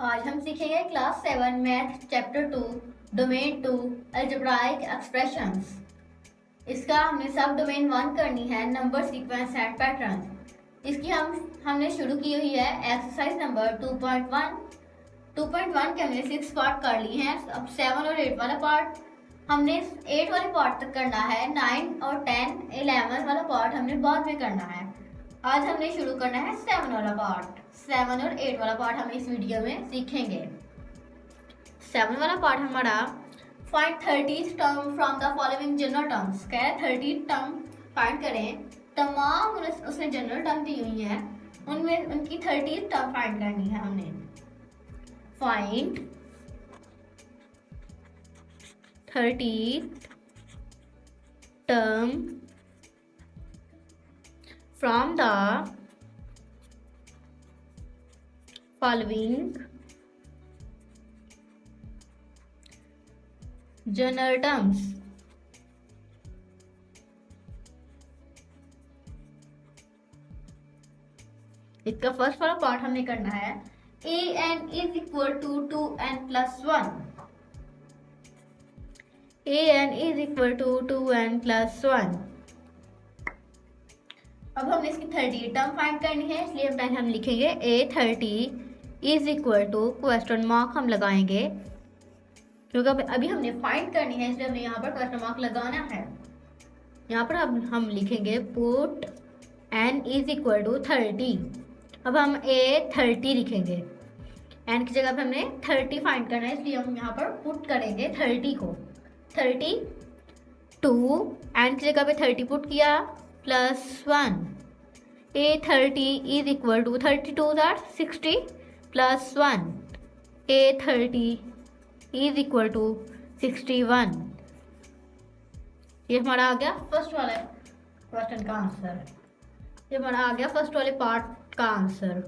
आज हम सीखेंगे class 7 math chapter 2 domain 2 algebraic expressions. इसका हमने सब डोमेन 1 करनी है नंबर सीक्वेंस एंड पैटर्न। इसकी हमने शुरू की हुई है एक्सरसाइज नंबर 2.1 के हमने 6 पार्ट कर लिए हैं। अब 7 और 8 वाला पार्ट हमने 8 वाले पार्ट तक करना है। 9 और 10 11 वाला पार्ट हमने बाद में करना है। आज हमने शुरू करना है 7 वाला पार्ट। 7 और 8 वाला पार्ट हम इस वीडियो में सीखेंगे। 7 वाला पार्ट हमारा find 30th term from the following general terms. कह रहे 30 टर्म फाइंड करें। तमाम उसने जनरल टर्म दी हुई हैं, उनमें उनकी 30th टर्म फाइंड करनी है हमने। Find 30th term from the following general terms। इसका फर्स्ट वाला पार्ट हमने करना है an is equal to 2n plus 1। an is equal to 2n plus 1। अब हमने इसकी 30 टर्म फाइंड करनी है, इसलिए हम पहले हम लिखेंगे A30 is equal to question mark हम लगाएंगे, क्योंकि अभी हमने फाइंड करनी है, इसलिए हमें यहाँ पर क्वेश्चन मार्क लगाना है। यहाँ पर अब हम लिखेंगे put n is equal to 30। अब हम A30 लिखेंगे, n की जगह पर हमने 30 फाइंड करना है, इसलिए हम यहाँ पर पुट करेंगे 30 को। 30 2 n की जगह पे 30 पुट किया plus 1। A30 is equal to 32 that 60 plus 1। A30 is equal to 61। ये हमारा आ गया फर्स्ट वाला क्वेश्चन का आंसर। ये हमारा आ गया फर्स्ट वाले पार्ट का आंसर।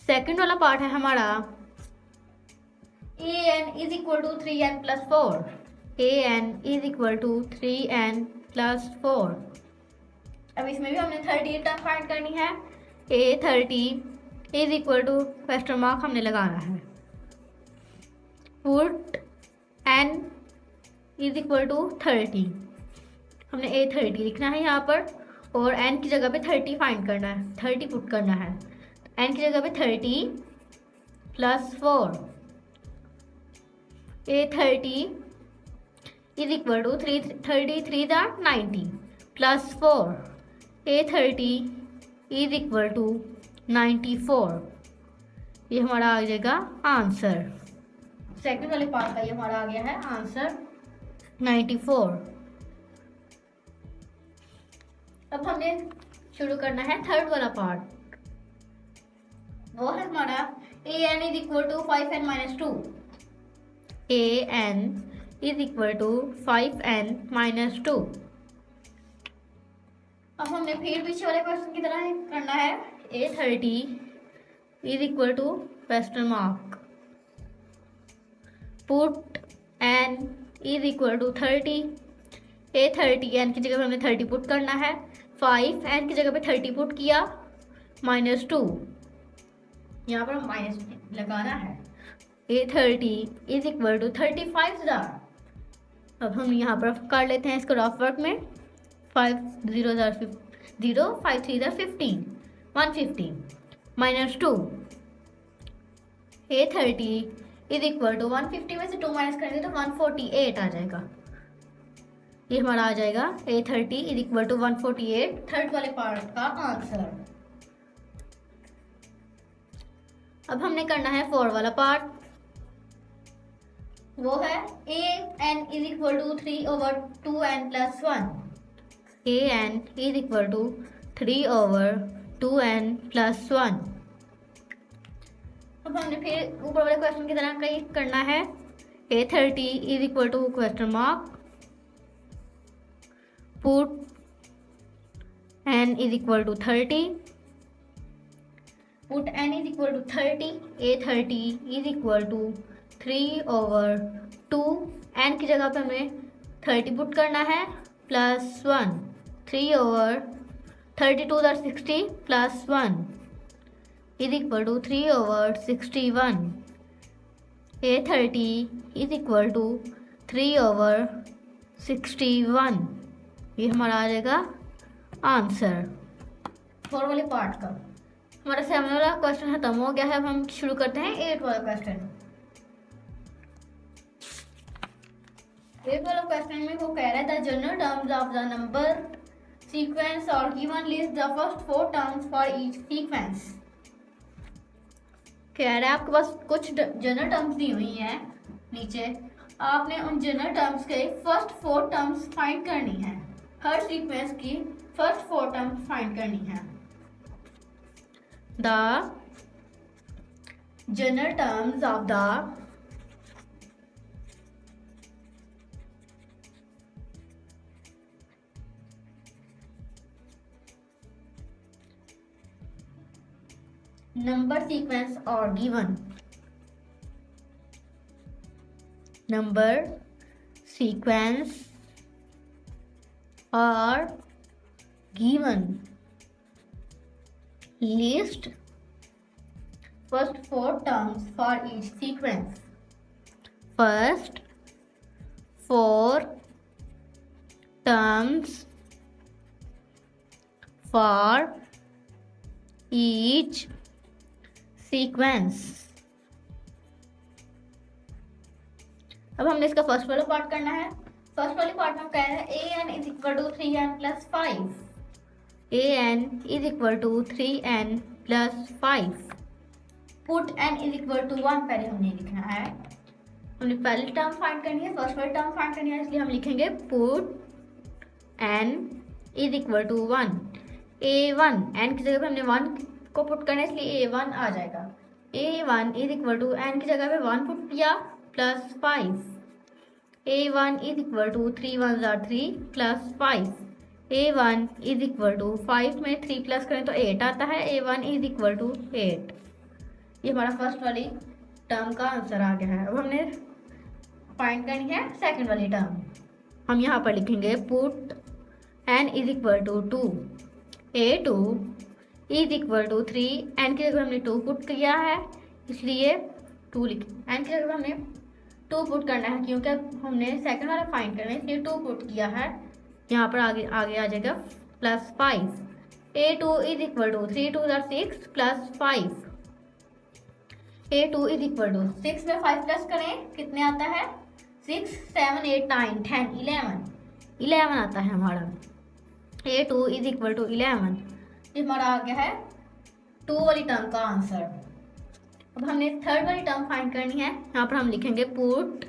सेकंड वाला पार्ट है हमारा an is equal to 3n plus 4। an is equal to 3n plus 4। अब इसमें भी हमने 30 टर्म फाइंड करनी है। A30 is equal to question mark हमने लगाना है। Put n is equal to 30। हमने A30 लिखना है यहाँ पर, और n की जगह पे 30 फाइंड करना है, 30 पुट करना है। n की जगह पे 30 plus 4। A30 is equal to 33 that 90 plus 4। A30 is equal to 94। ये हमारा आ जाएगा आंसर। सेकंड वाले पार्ट का ये हमारा आ गया है आंसर 94। अब हमने शुरू करना है थर्ड वाला पार्ट। वो है हमारा an is equal to 5n minus 2। an is equal to 5n minus 2। अब हमने फिर पीछे वाले क्वेश्चन की तरह करना है। A30 is equal to question mark। Put n is equal to 30। A30 n की जगह पे हमने 30 पुट करना है। 5 n की जगह पे 30 पुट किया माइनस 2। यहाँ पर माइनस लगाना है। A30 is equal to 35 jar. अब हम यहाँ पर कर लेते हैं इसको रफ वर्क में। 5 0 0 5 3 15 150 minus 2। A30 is equal to 150 में से 2 माइनस करेंगे तो 148 आ जाएगा। ये हमारा आ जाएगा A30 is equal to 148 third वाले पार्ट का आंसर। अब हमने करना है फोर्थ वाला पार्ट। वो है an is equal to 3/2n plus 1। an is equal to 3/2n plus 1। अब हमने फिर ऊपर वाले क्वेश्चन की तरह कहीं करना है। A30 is equal to question mark, put n is equal to 30। Put n is equal to 30। A30 is equal to 3/2। n की जगह पे हमें 30 पुट करना है plus 1। 3/32 that 60 plus 1। is equal to 3/61. A30 is equal to 3/61. ये हमारा आ जाएगा आंसर। 4 वाले पार्ट का हमारा 7 वाला क्वेश्चन खत्म हो गया है। अब हम शुरू करते हैं 8 वाला क्वेश्चन। 8 वाला क्वेश्चन में वो कह रहा है the general terms of the number sequence और given list the first 4 terms for each sequence. कह रहा है आपके पास कुछ जनरल टर्म्स दी हुई हैं नीचे, आपने उन जनरल टर्म्स के फर्स्ट 4 टर्म्स फाइंड करनी है। हर सीक्वेंस की फर्स्ट 4 टर्म्स फाइंड करनी है। The general terms of the number sequence or given number sequence or given list first 4 terms for each sequence. First 4 terms for each sequence. अब हमने इसका first वाला part करना है। फर्स्ट वाले पार्ट में कह रहा है an is equal to 3n plus 5। an is equal to 3n plus 5। Put n is equal to 1 पहले हमने लिखना है। हमने पहली टर्म फाइंड करनी है, फर्स्ट वाली टर्म फाइंड करनी है, इसलिए हम लिखेंगे put n is equal to 1। a1 n की जगह पे हमने 1 को पुट करना है, इसलिए a1 आ जाएगा। a1 is equal to n की जगह पे 1 पुट किया plus 5। a1 is equal to 3 1 3 plus 5। a1 is equal to 5 में 3 प्लस करें तो 8 आता है। a1 is equal to 8। ये हमारा फर्स्ट वाली टर्म का आंसर आ गया है। अब हमने फाइंड करनी है सेकंड वाली टर्म। हम यहाँ पर लिखेंगे put n is equal to 2। a2 is equal to 3। N की जगह हमने 2 पुट किया है, इसलिए 2 लिख एन की जगह हमने 2 पुट करना है, क्योंकि हमने सेकंड वाला फाइंड करना है, इसलिए 2 पुट किया है। यहाँ पर आगे आ जाएगा plus 5। a2 is equal to 3 2 6 plus 5। a2 is equal to 6 में 5 प्लस करें कितने आता है? 6 7 8 9 10 11 आता है हमारा। a2 is equal to 11। हमारा आ गया है 2 वाली टर्म का आंसर। अब हमने थर्ड वाली टर्म फाइंड करनी है। यहाँ पर हम लिखेंगे put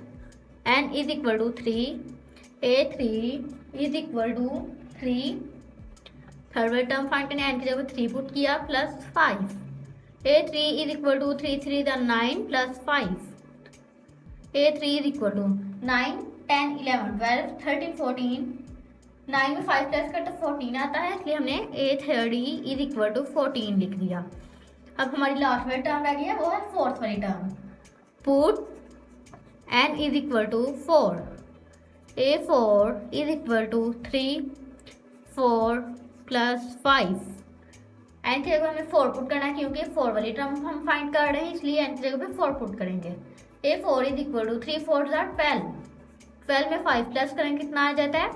n is equal to 3। a3 is equal to 3। Third वाली टर्म फाइंड करनी है, n की जगह 3 पुट किया plus 5। a3 is equal to 3 3 9 plus 5। a3 is equal to 9 10 11 12 13 14। 9 में 5 प्लस कर तो 14 आता है, इसलिए हमने a30 इज इक्वल टू 14 लिख दिया। अब हमारी लास्ट वाली टर्म रह गई है, वो है फोर्थ वाली term. Put n is equal to 4। a4 is equal to 3 4 plus 5। n की जगह हमें 4 पुट करना है, क्योंकि 4 वाली टर्म हम फाइंड कर रहे हैं, इसलिए n की जगह पे 4 पुट करेंगे। a4 is equal to 3 4 12। 12 में 5 प्लस करेंगे कितना आ जाता है?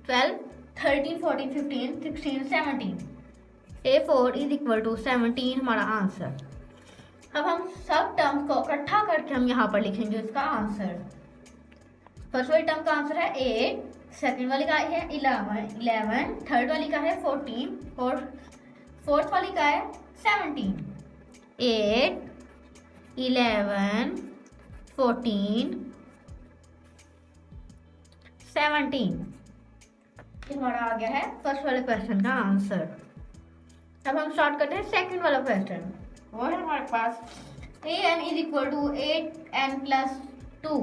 12 13 14 15 16 17। a4 इज इक्वल टू 17 हमारा आंसर। अब हम सब टर्म्स को इकट्ठा करके हम यहाँ पर लिखेंगे उसका आंसर। फर्स्ट वाली टर्म का आंसर है 8, सेकंड वाली का है 11, थर्ड वाली का है 14 और फोर्थ वाली का है 17। 8 11 14 17 हमारा आ गया है फर्स्ट वाले क्वेश्चन का आंसर। अब हम स्टार्ट करते हैं सेकंड वाला क्वेश्चन। वो है हमारे पास an is equal to 8n plus 2।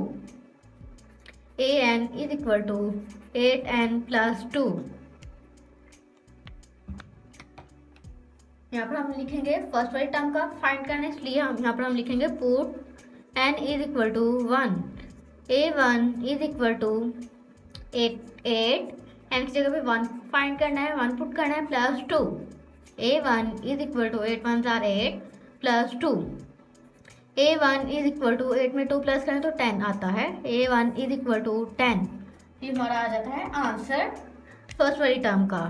an is equal to 8n plus 2। यहाँ पर हम लिखेंगे फर्स्ट वाली टर्म का फाइंड करना है, इसलिए हम यहाँ पर हम लिखेंगे put n is equal to 1। a1 is equal to 8 n की जगह पे 1 फाइंड करना है, 1 पुट करना है plus 2। a1 is equal to 8 1 8 plus 2। A1 is equal to 8 में 2 प्लस करें तो 10 आता है। A1 इज इक्वल टू 10, ये हमारा आ जाता है आंसर फर्स्ट वाली टर्म का।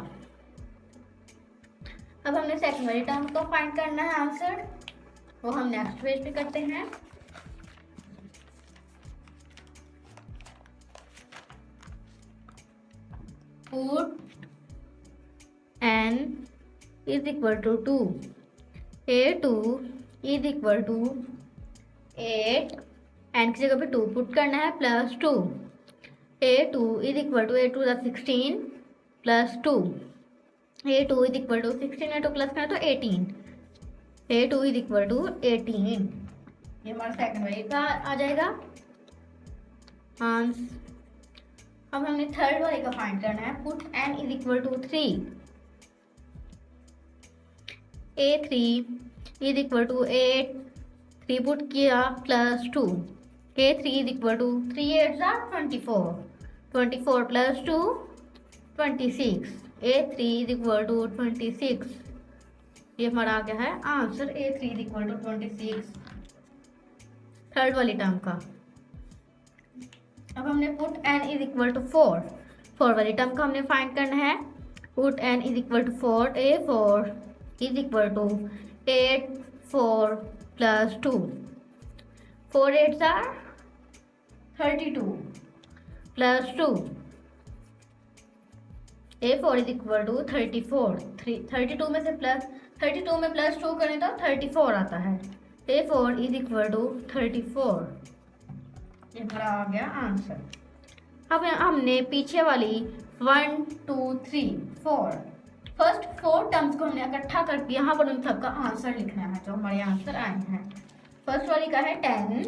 अब हमने सेकंड वाली टर्म को फाइंड करना है आंसर, वो हम नेक्स्ट पेज पे करते हैं। Put n is equal to 2, A2 is equal to 8, n की जगह पे 2 पुट करना है, plus 2। A2 is equal to 8 two 16 plus 2। A2 is equal to 16 में 2 प्लस करना तो 18। A2 इज इक्वल टू 18, ये हमारा सेकंड वाली का आ जाएगा आंसर। अब हमने थर्ड वाले का फाइंड करना है। Put n is equal to 3, A3 is equal to 8, 3 put किया plus 2। A3 is equal to 3 8 24, 24 plus 2 26। A3 is equal to 26, ये हमारा आ गया है answer. A3 is equal to 26 third वाली टर्म का। अब हमने put n is equal to 4, 4 वाली टर्म का हमने फाइंड करना है। Put n is equal to 4, A4 is equal to 8 4 plus 2, 4 8 32 plus 2। A4 is equal to 34, 32 में से प्लस 32 में प्लस 2 करें तो 34 आता है। A4 इज इक्वल टू 34, ये हमारा आ गया आंसर। अब हमने पीछे वाली 1 2 3 4 फर्स्ट 4 टर्म्स को हमने इकट्ठा करके यहाँ पर उन सबका आंसर लिखना है जो हमारे आंसर आए हैं। फर्स्ट वाली का है 10,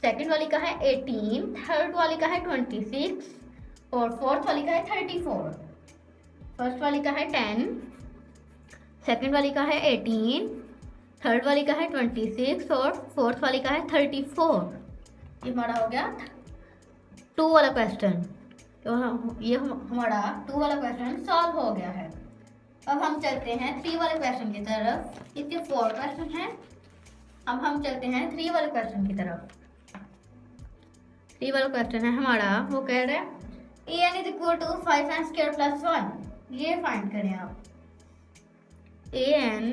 सेकंड वाली का है 18, थर्ड वाली का है 26 और फोर्थ वाली का है 34। फर्स्ट वाली का है 10, सेकंड वाली का है 18, थर्ड वाली का है 26 और फोर्थ वाली का है 34। ये हमारा हो गया 2 वाला क्वेश्चन। तो ये हमारा 2 वाला क्वेश्चन सॉल्व हो गया है। अब हम चलते हैं 3 वाले क्वेश्चन की तरफ। इसके 4 क्वेश्चन हैं। अब हम चलते हैं 3 वाले क्वेश्चन की तरफ। 3 वाला क्वेश्चन है हमारा, वो कह रहे हैं an is equal to 5n square plus 1। ये फाइंड करें आप। an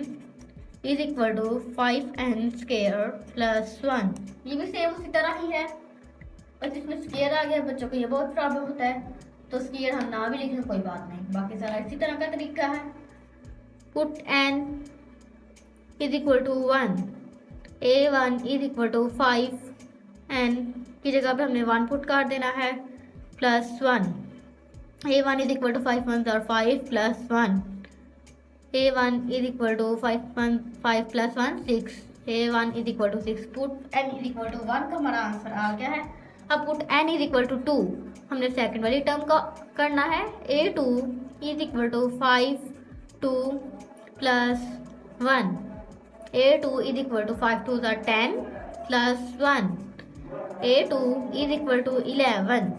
is equal to 5n square plus 1। ये भी सेम उसी तरह ही है, बस इसमें स्क्वायर आ गया। बच्चों को ये बहुत प्रॉब्लम होता है, तो स्क्वायर हम ना भी लिखें कोई बात नहीं, बाकी सारा इसी तरह का तरीका है। Put n is equal to 1, A1 is equal to 5n की जगह पे हमने 1 पुट कर देना है, plus 1। A1 is equal to 5 1 और 5 plus 1। A1 is equal to 5 plus 1 6। A1 is equal to 6। Put n is equal to 1 का हमारा आंसर आ गया है। अब put n is equal to 2, हमने सेकंड वाली टर्म का करना है। A2 is equal to 5 2 plus 1। A2 is equal to 5 2 10 plus 1। A2 is equal to 11,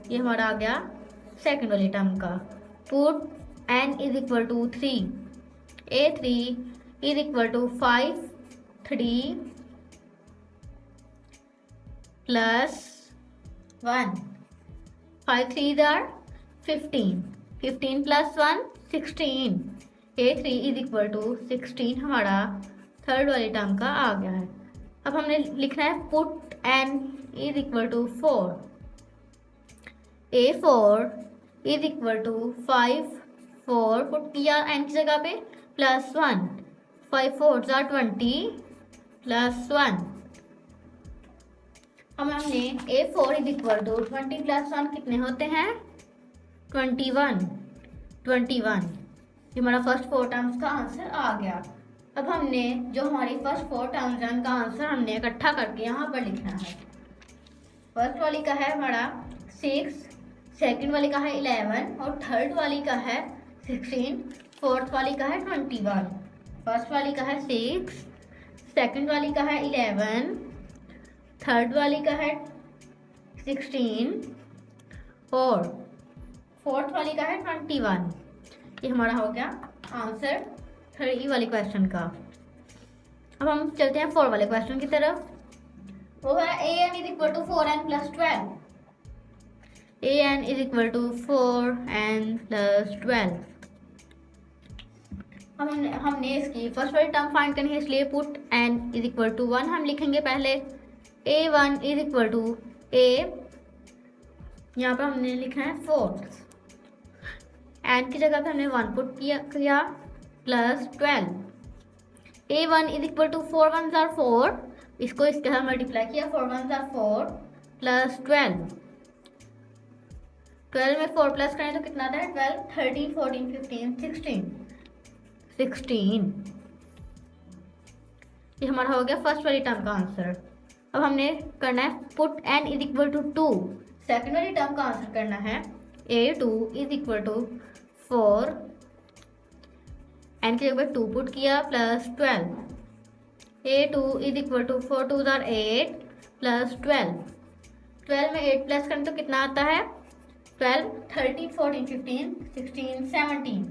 ये हमारा आ गया सेकंड वाली टर्म का। Put n is equal to 3, A3 is equal to 5 3 plus 1। 5 3 15, 15 plus 1 16। A3 is equal to 16 हमारा third वाली term का आ गया है। अब हमने लिखना है put n is equal to 4। A4 is equal to 5 4 put किया n की जगह पे, प्लस 1। 5 4 20 प्लस 1। अब हमने A4 is equal to 20 plus 1 कितने होते हैं 21। ये हमारा फर्स्ट 4 टर्म्स का आंसर आ गया। अब हमने जो हमारी फर्स्ट 4 टर्म्स हैं उनका आंसर हमने इकट्ठा करके यहाँ पर लिखना है। फर्स्ट वाली का है हमारा 6, सेकंड वाली का है 11 और थर्ड वाली का है 16, फोर्थ वाली का है 21। फर्स्ट वाली का है 6, सेकंड वाली का है 11, थर्ड वाली का है 16 और फोर्थ वाली का है 21। ये हमारा हो गया आंसर 3 वाले क्वेश्चन का। अब हम चलते हैं 4 वाले क्वेश्चन की तरफ। वो है an is equal to 4n plus 12। an is equal to 4n plus 12। हमने इसकी फर्स्ट वाली टर्म फाइंड करनी है, इसलिए put n is equal to 1 हम लिखेंगे पहले। a1 is equal to a, यहाँ पर हमने लिखा है 4, n की जगह पे हमने 1 पुट किया plus 12। a1 is equal to 4 1 जार 4, इसको इसके साथ मल्टीप्लाई किया, 4 1 जार 4 प्लस 12। 12 में 4 प्लस करें तो कितना आता है 12, 13 14 15 16। ये हमारा हो गया फर्स्ट वाली टर्म का आंसर। अब हमने करना है put n is equal to 2, second वाली टर्म का आंसर करना है a2 is equal to 4, n की जगह 2 पुट किया plus 12। a2 is equal to 4 2 जार 8 प्लस 12। 12 में 8 प्लस करें तो कितना आता है 12 13 14 15 16 17।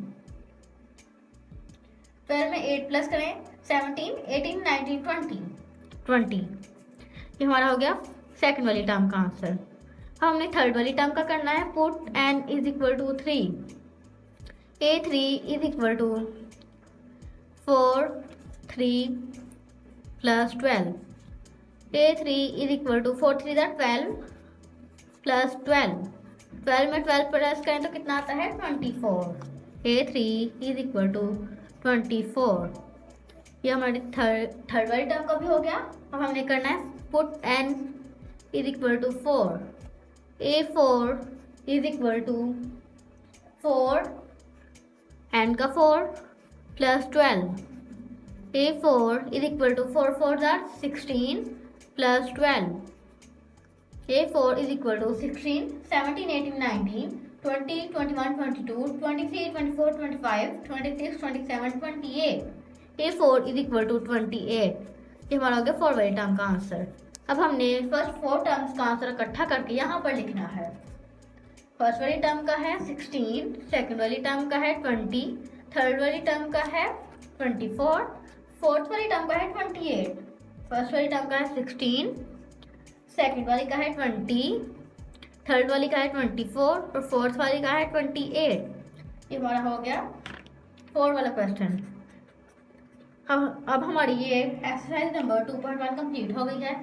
12 में 8 प्लस करें 17 18 19 20। ये हमारा हो गया सेकंड वाली टर्म का आंसर। अब हमने थर्ड वाली टर्म का करना है put n is equal to 3। a3 is equal to 4 3 plus 12। a3 is equal to 4 3 12 plus 12। 12 में 12 प्लस करें तो कितना आता है 24। a3 is equal to 24। ये हमारी थर्ड वाली टर्म का भी हो गया। अब हमने करना है put n is equal to 4। a4 is equal to 4 n का 4 plus 12। a4 is equal to 4 4 जार 16 plus 12। a4 is equal to 16 17 18 19 20 21 22 23 24 25 26 27 28। a4 is equal to 28। ये हमारा हो गया 4 वाली टर्म का आंसर। अब हमने फर्स्ट 4 टर्म्स का आंसर इकट्ठा करके यहाँ पर लिखना है। फर्स्ट वाली टर्म का है 16, सेकंड वाली टर्म का है 20, थर्ड वाली टर्म का है 24, फोर्थ वाली टर्म का है 28। फर्स्ट वाली टर्म का है 16, सेकंड वाली का है 20, थर्ड वाली का है 24 और फोर्थ वाली का है 28। ये हमारा हो गया 4 वाला क्वेश्चन। अब हमारी ये एक्सरसाइज नंबर 2.1 कंप्लीट हो गई है।